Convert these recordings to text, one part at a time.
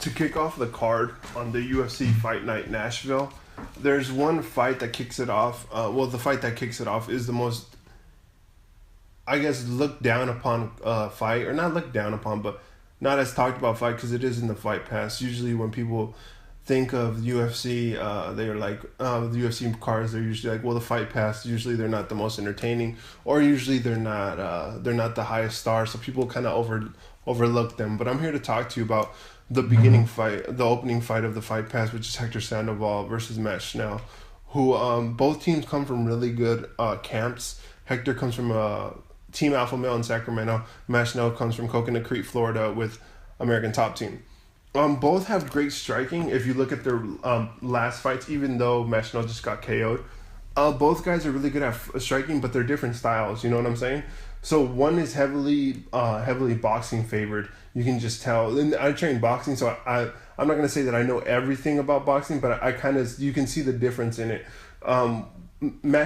To kick off the card on the UFC Fight Night Nashville, there's one fight that kicks it off. The fight that kicks it off is the most, I guess, looked down upon fight, or not looked down upon, but not as talked about fight because it is in the Fight Pass. Usually when people think of UFC, they're like, the UFC cards, they're usually like, well, the Fight Pass, usually they're not the most entertaining, or usually they're not the highest star, so people kind of overlook them. But I'm here to talk to you about the beginning fight, the opening fight of the Fight Pass, which is Hector Sandavol versus Schnell, who both teams come from really good camps. Hector comes from Team Alpha Male in Sacramento. Schnell comes from Coconut Creek, Florida, with American Top Team. Both have great striking. If you look at their last fights, even though Schnell just got KO'd, both guys are really good at striking, but they're different styles. You know what I'm saying? So one is heavily boxing favored. You can just tell. And I train boxing, so I'm not gonna say that I know everything about boxing, but I kind of, you can see the difference in it.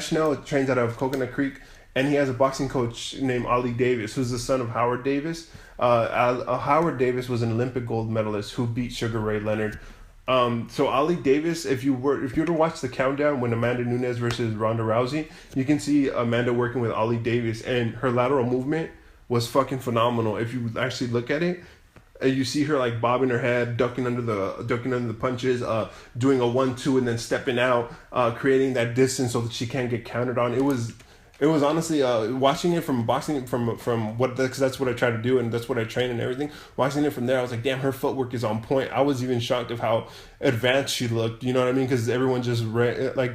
Schnell trains out of Coconut Creek, and he has a boxing coach named Ali Davis, who's the son of Howard Davis. Howard Davis was an Olympic gold medalist who beat Sugar Ray Leonard. So Ali Davis, if you were to watch the countdown when Amanda Nunes versus Ronda Rousey, you can see Amanda working with Ali Davis, and her lateral movement was fucking phenomenal. If you actually look at it, you see her like bobbing her head, ducking under the punches, doing a 1-2 and then stepping out, creating that distance so that she can't get countered on. It was honestly, watching it from boxing, from what, because that's what I try to do and that's what I train and everything. Watching it from there, I was like, damn, her footwork is on point. I was even shocked of how advanced she looked. You know what I mean? Because everyone just like,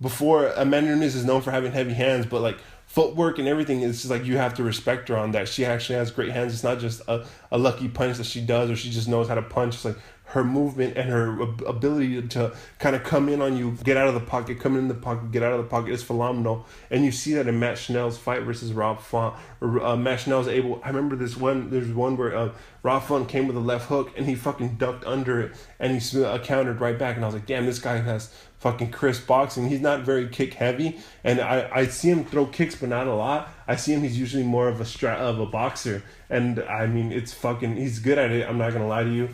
before, Amanda Nunes is known for having heavy hands, but like footwork and everything, is just like, you have to respect her on that. She actually has great hands. It's not just a lucky punch that she does, or she just knows how to punch. It's like her movement and her ability to kind of come in on you, get out of the pocket, come in the pocket, get out of the pocket is phenomenal. And you see that in Matt Schnell's fight versus Rob Font. Matt Schnell's able, I remember there's one where Rob Font came with a left hook and he fucking ducked under it and he countered right back. And I was like, damn, this guy has fucking crisp boxing. He's not very kick heavy, and I see him throw kicks, but not a lot. I see him, he's usually more of a boxer, and I mean, he's good at it. I'm not gonna lie to you.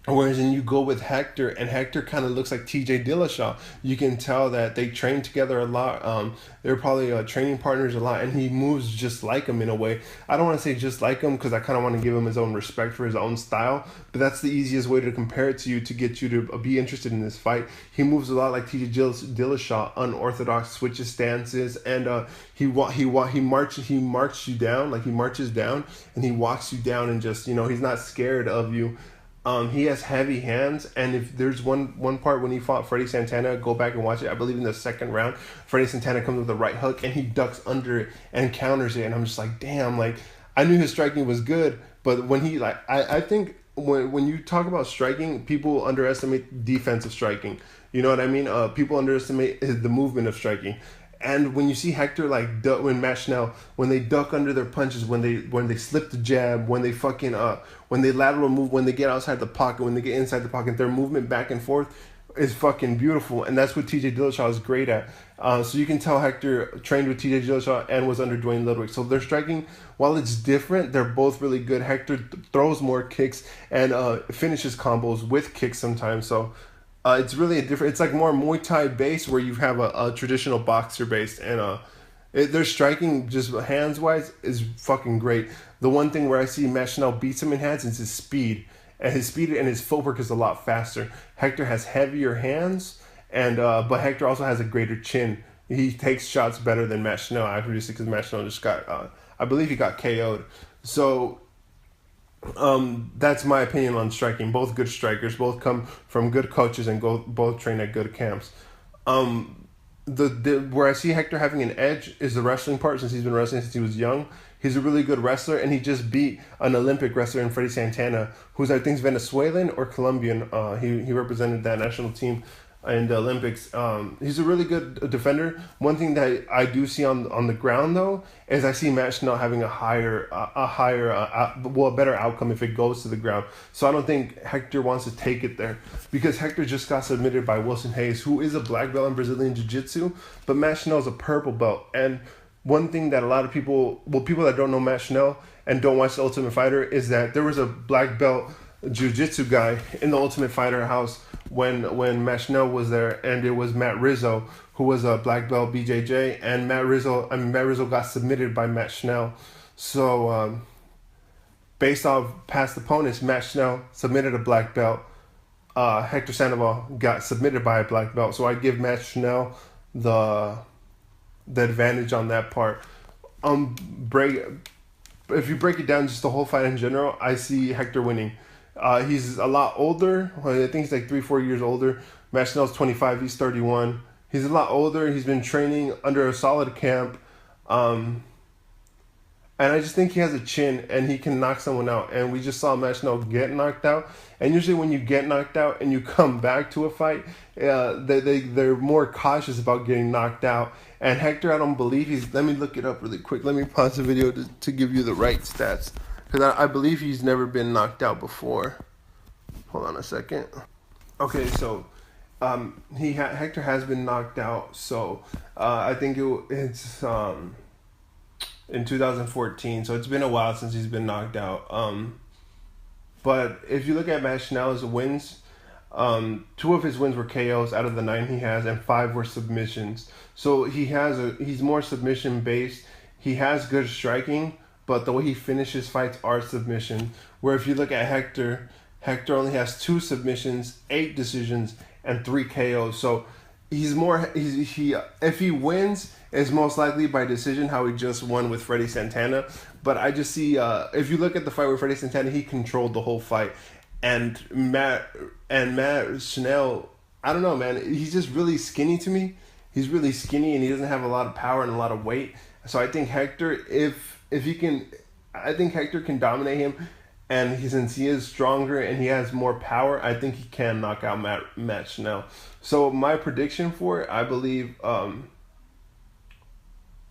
Whereas then you go with Hector, and Hector kind of looks like TJ Dillashaw. You can tell that they train together a lot. They're probably training partners a lot, and he moves just like him in a way. I don't want to say just like him because I kind of want to give him his own respect for his own style, but that's the easiest way to compare it to you to get you to be interested in this fight. He moves a lot like TJ Dillashaw, unorthodox, switches stances, and he marches you down, like he marches down and he walks you down, and just, he's not scared of you. He has heavy hands, and if there's one part when he fought Freddie Santana, go back and watch it. I believe in the second round, Freddie Santana comes with a right hook and he ducks under it and counters it, and I'm just like, damn, like I knew his striking was good, but when he I think when you talk about striking, people underestimate defensive striking. You know what I mean? People underestimate the movement of striking. And when you see Hector, like when Matt Schnell, when they duck under their punches, when they slip the jab, when they fucking when they lateral move, when they get outside the pocket, when they get inside the pocket, their movement back and forth is fucking beautiful, and that's what TJ Dillashaw is great at. So you can tell Hector trained with TJ Dillashaw and was under Dwayne Ludwig. So their striking, while it's different, they're both really good. Hector throws more kicks and finishes combos with kicks sometimes. So. It's really it's like more Muay Thai based, where you have a traditional boxer based, and their striking, just hands wise, is fucking great. The one thing where I see Matt Schnell beats him in hands is his speed, and his footwork is a lot faster. Hector has heavier hands, and but Hector also has a greater chin. He takes shots better than Matt Schnell, obviously, because Matt Schnell just got I believe he got KO'd. So. That's my opinion on striking. Both good strikers, both come from good coaches, and both train at good camps. Where I see Hector having an edge is the wrestling part, since he's been wrestling since he was young. He's a really good wrestler, and he just beat an Olympic wrestler in Freddie Santana, who's I think is Venezuelan or Colombian. He represented that national team in the Olympics. He's a really good defender. One thing that I do see on the ground though is I see Matt Schnell having a better outcome if it goes to the ground. So I don't think Hector wants to take it there, because Hector just got submitted by Wilson Hayes, who is a black belt in Brazilian Jiu-Jitsu, but Matt Schnell is a purple belt. And one thing that a lot of people that don't know Matt Schnell and don't watch The Ultimate Fighter, is that there was a black belt jiu-jitsu guy in the Ultimate Fighter house when Matt Schnell was there, and it was Matt Rizzo, who was a black belt BJJ, and Matt Rizzo got submitted by Matt Schnell. So based off past opponents, Matt Schnell submitted a black belt. Hector Sandavol got submitted by a black belt. So I give Matt Schnell the advantage on that part. If you break it down, just the whole fight in general, I see Hector winning. He's a lot older. I think he's like 3-4 years older. Matt Schnell's 25. He's 31. He's a lot older. He's been training under a solid camp. And I just think he has a chin and he can knock someone out. And we just saw Matt Schnell get knocked out. And usually when you get knocked out and you come back to a fight, they're more cautious about getting knocked out. And Hector, I don't believe he's... Let me look it up really quick. Let me pause the video to give you the right stats. Because I believe he's never been knocked out before. Hold on a second. Okay, so Hector has been knocked out. So I think it's... in 2014, so it's been a while since he's been knocked out. But if you look at Matt Schnell's wins, 2 of his wins were KOs out of the 9 he has, and 5 were submissions. So he's more submission based. He has good striking, but the way he finishes fights are submission. Where if you look at Hector only has 2 submissions, 8 decisions, and 3 KOs. So if he wins, it's most likely by decision, how he just won with Freddie Santana. But I just see, if you look at the fight with Freddie Santana, he controlled the whole fight. And Matt Schnell, I don't know, man. He's just really skinny to me. He's really skinny and he doesn't have a lot of power and a lot of weight. So I think Hector, I think Hector can dominate him. And since he is stronger and he has more power, I think he can knock out Matt Schnell. So my prediction for it, I believe,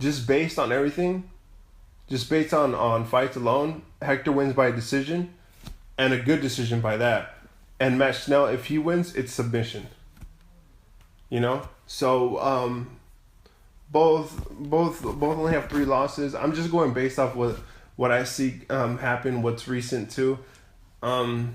just based on everything, just based on fights alone, Hector wins by a decision, and a good decision by that. And Matt Schnell, if he wins, it's submission. You know? So both only have 3 losses. I'm just going based off what I see happen, what's recent too. I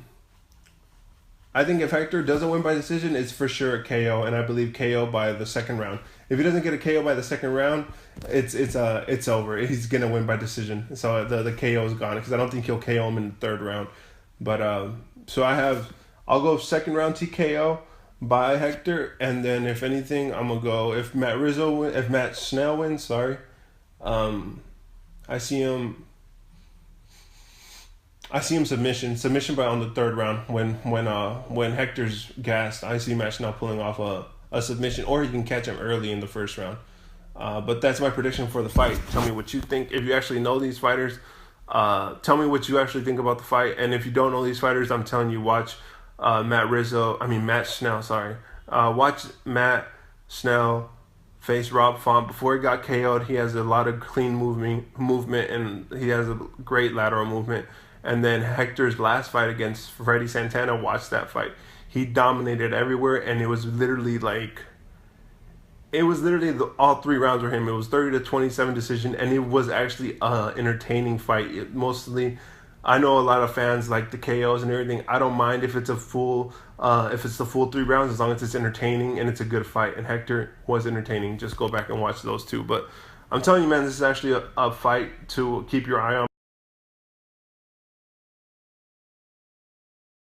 think if Hector doesn't win by decision, it's for sure a KO, and I believe KO by the 2nd round. If he doesn't get a KO by the 2nd round, it's over. He's gonna win by decision. So the KO is gone, because I don't think he'll KO him in the 3rd round. But so I'll go 2nd round TKO by Hector, and then if anything, I'm gonna go if Matt Schnell wins. Sorry, I see him submission by on the 3rd round when Hector's gassed. I see Matt Schnell pulling off a submission, or he can catch him early in the 1st round. But that's my prediction for the fight. Tell me what you think. If you actually know these fighters, tell me what you actually think about the fight. And if you don't know these fighters, I'm telling you, watch Matt Schnell. Sorry, watch Matt Schnell face Rob Font. Before he got KO'd, he has a lot of clean movement, and he has a great lateral movement. And then Hector's last fight against Freddie Santana, watch that fight. He dominated everywhere, and it was literally all 3 rounds were him. It was 30-27 decision, and it was actually an entertaining fight. Mostly, I know a lot of fans like the KOs and everything. I don't mind if it's the full 3 rounds, as long as it's entertaining and it's a good fight. And Hector was entertaining. Just go back and watch those 2. But I'm telling you, man, this is actually a fight to keep your eye on.